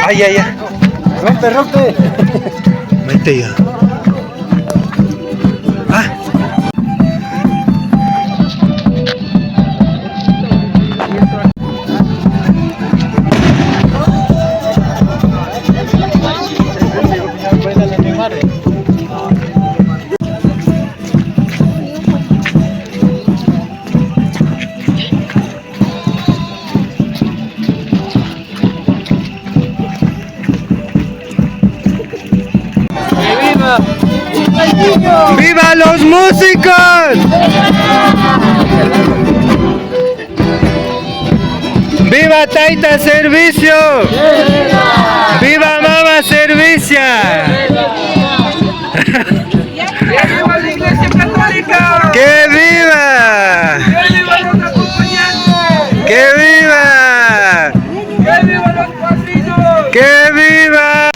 Ay, ay, ay. Rompe, rompe. Mete ya. Ah. ¡Viva los músicos! ¡Viva Taita Servicio! ¡Viva Mama Servicia! ¡Viva la Iglesia Católica! ¡Que viva! ¡Que viva los acompañantes! ¡Que viva! ¡Que viva los pasillos! ¡Que viva!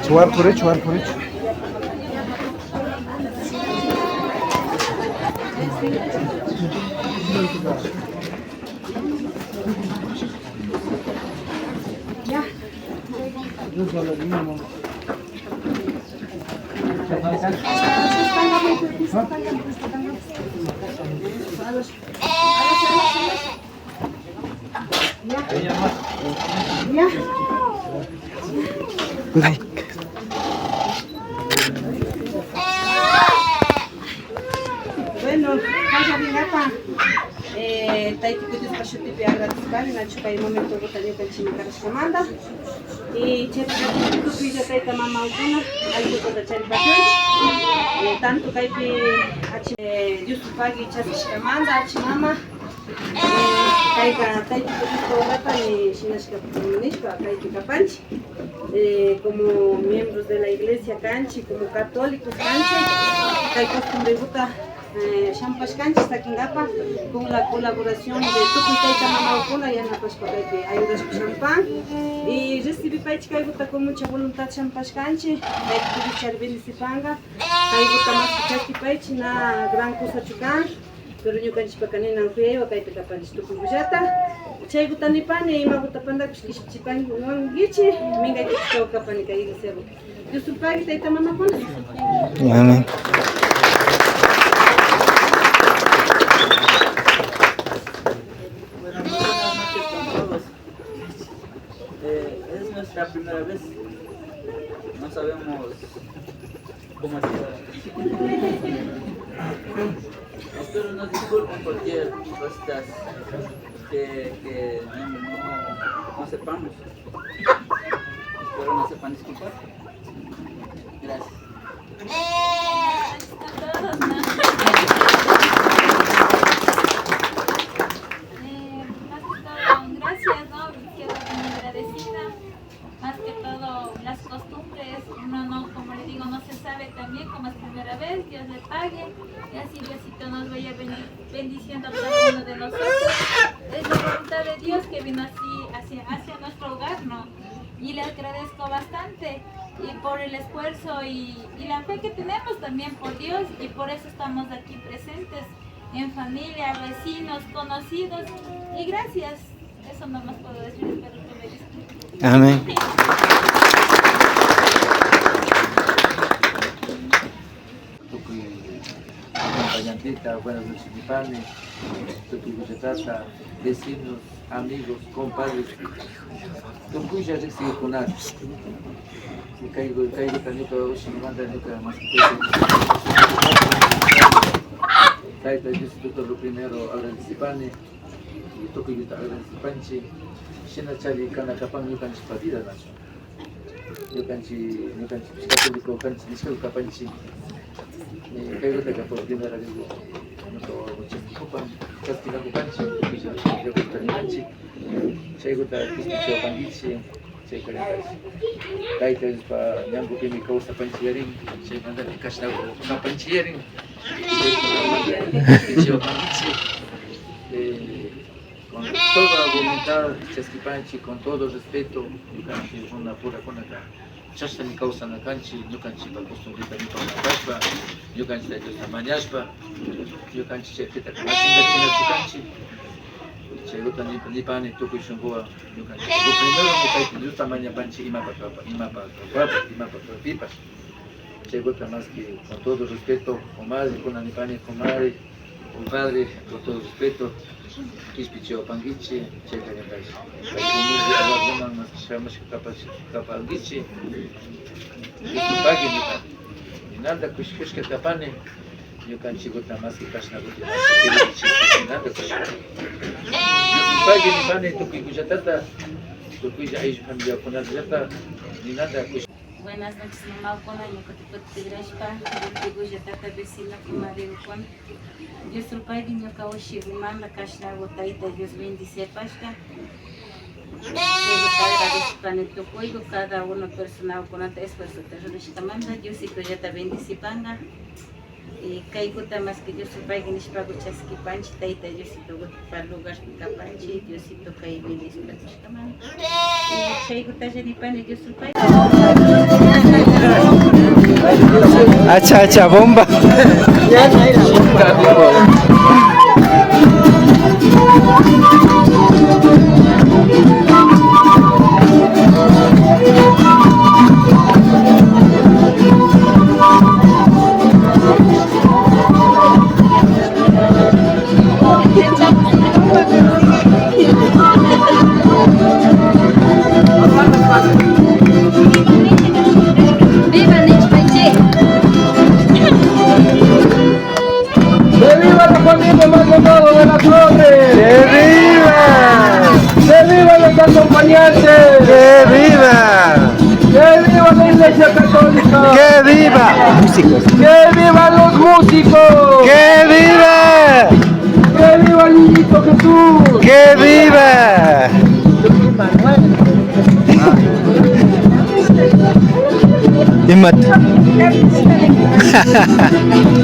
Chuar por hecho, chuar por hecho. Ay. Bueno, vaya Vinapa. Taiticutis Pashuti Agradezcan, Nacho Kai momento Rotario Canchimicaras Comanda. Y Chepa Tupi de Taita Mama Alguna, algo de Charipacho. Tanto Kaipi Yusufagi Chasish Comanda, Chimama. Taika Taiticutis Corata y Shinashka Municipal, Taika Panchi. Como miembros de la iglesia Canchi, como católicos Canchi, hay costumbre Champas Canchi, Taquingapa, con la colaboración de Tucuitaita Mama Paula, y Ana Pashpa que ayudas con champán. Y recibí paichi kaiguta con mucha voluntad champashkanchi, kaiguta charbini sipanga, kaiguta más kichaki paichi na gran cosa chukan, pero yo canchi pakanina anfeo, kaita kapanchi tukubujata. Chaiguta nipane y maguta panda kishchipan gichi, minga kichau kapani kaiga sebo. Yo supagi taita mama pona. Amén. Es nuestra primera vez, no sabemos cómo está. Espero nos disculpen cualquier cosas que no sepamos. Espero no sepan disculpar. Gracias. Gracias, ¿no? Quedo muy agradecida. Más que todo, las costumbres, uno no, como le digo, no se sabe también, como es primera vez, Dios le pague, y así Diosito nos vaya bendiciendo a cada uno de nosotros. Es la voluntad de Dios que vino así hacia nuestro hogar, ¿no? Y le agradezco bastante y por el esfuerzo y la fe que tenemos también por Dios, y por eso estamos aquí presentes, en familia, vecinos, conocidos, y gracias. Eso no más puedo decir, espero que me disculpen. Amén. Acompañantita, buenas noches, mi padre, Tucuya, vecinos, amigos, compadres. Tucuya, ya sigue con nada. Si caigo también todo eso, me manda nunca más. Taita, yo soy lo primero, agradecerme. Toco y panchi, Shina Chali, Kana Kapan, you can spadida, Nacho. You can see católico, can see Kapanchi. Caigo de Capo, primera vez, no todo, Chicopan, Castina Panchi, yo gusta ni Panchi, Chegota, Pisticho, Pandichi, Checaretas. Taita es para Nyambo que me causa panchiering, se manda de Casna, Panchiering, Pisticho, Pandichi. Con toda la voluntad, Chasquipanchi, con todo respeto, yo canchi una pura con acá. Chasta mi causa na canchi, yo canchi para costumbrita mi para caspa, yo canchi de esta mañaspa, yo canchi chefita con la china chicanchi, chego también ni pan y toco y shungoa, yo canchi. Lo primero que cae de esta maña panchi y mapa pipas. Chego más que con todo respeto, comadre, con anipane, comadre, compadre, con todo respeto. Kispicho pangichi, checa de país. La comida alguna más chamos capangichi. Esto pague ni nada que tapane. Yo canchi gota más que casna gota. Nada que yo pague ni pane tu que ya tata. Tu que ya es familia con la tata. Ni nada que Buenas noches, mamá, con la Yocotigrashpa, yo ya tata vecina con Mario con. Yo soy padre de Yokaoshi, manda Kashna, Gotaita, Dios bendice Pashka. Cada uno personal con el esfuerzo de manda, Dios y ya te bendice Panga. Y Kaiguta más que Dios soy padre de Nishpago Chaski Panchi, Taita, Dios y todo para lugar de Capanchi, Dios y toca y bendice Pashkaman. Y Kaiguta Janipane, Dios soy padre. Acha, bomba. Acompañantes. ¡Que viva! ¡Que viva la Iglesia Católica! ¡Que viva! Músicos. ¡Que vivan los músicos! ¡Que viva! ¡Que viva el niñito Jesús! ¡Que viva! Imat.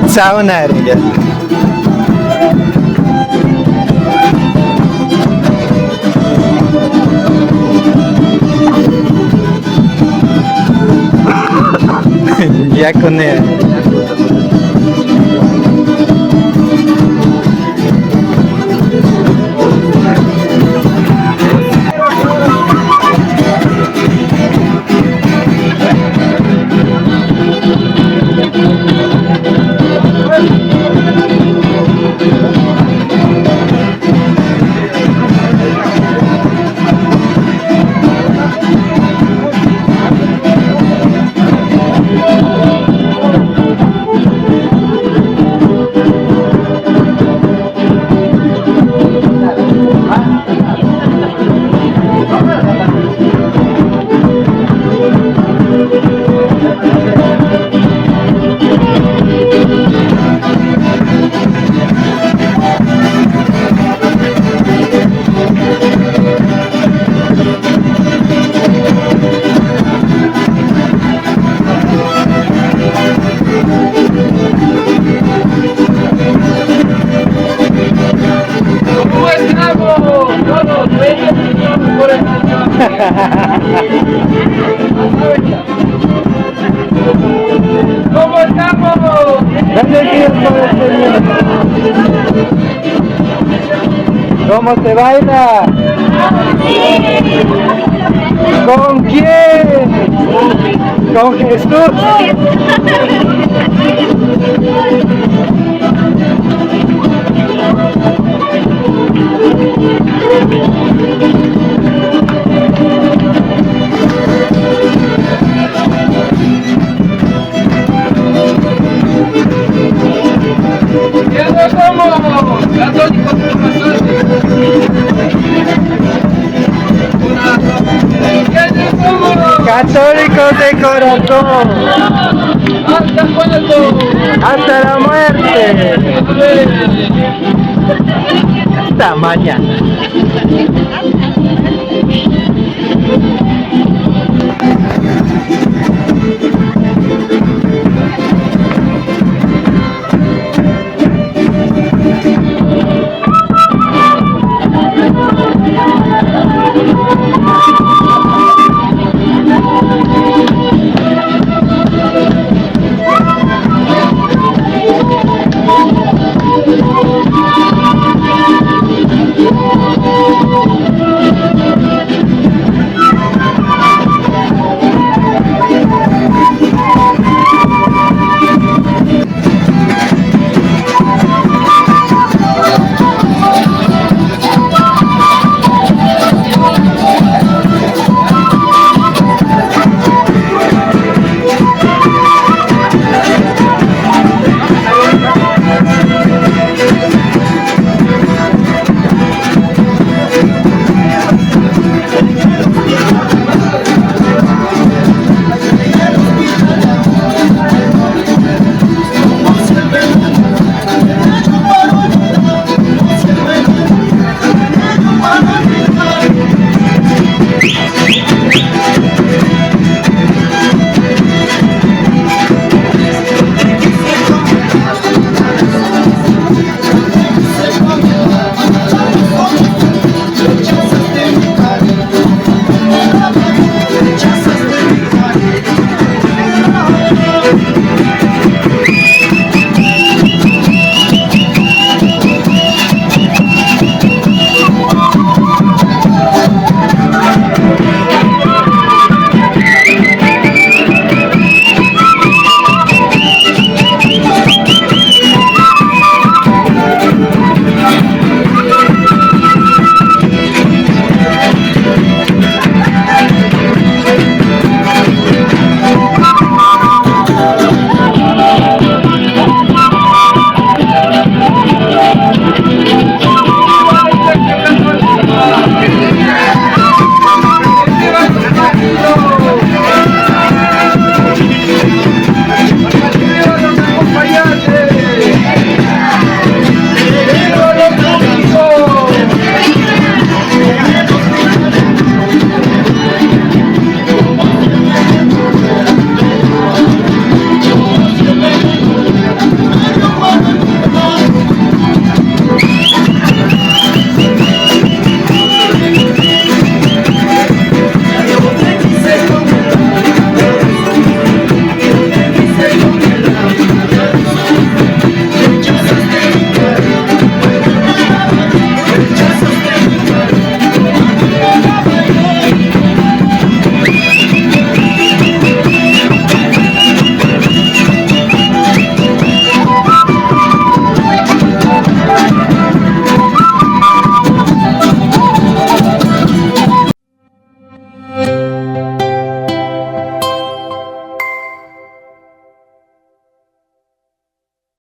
Sauna ya. Ya con él. ¿Cómo estamos? Todos, por el ¿Cómo estamos? Bendecidos por el Señor. ¿Cómo se baila? ¿Con quién? ¿Con Jesús? ¡Ya nos vamos! ¡Católicos ¡Ya nos vamos! Católicos de corazón. ¡Hasta cuándo! Hasta la muerte. Hasta mañana.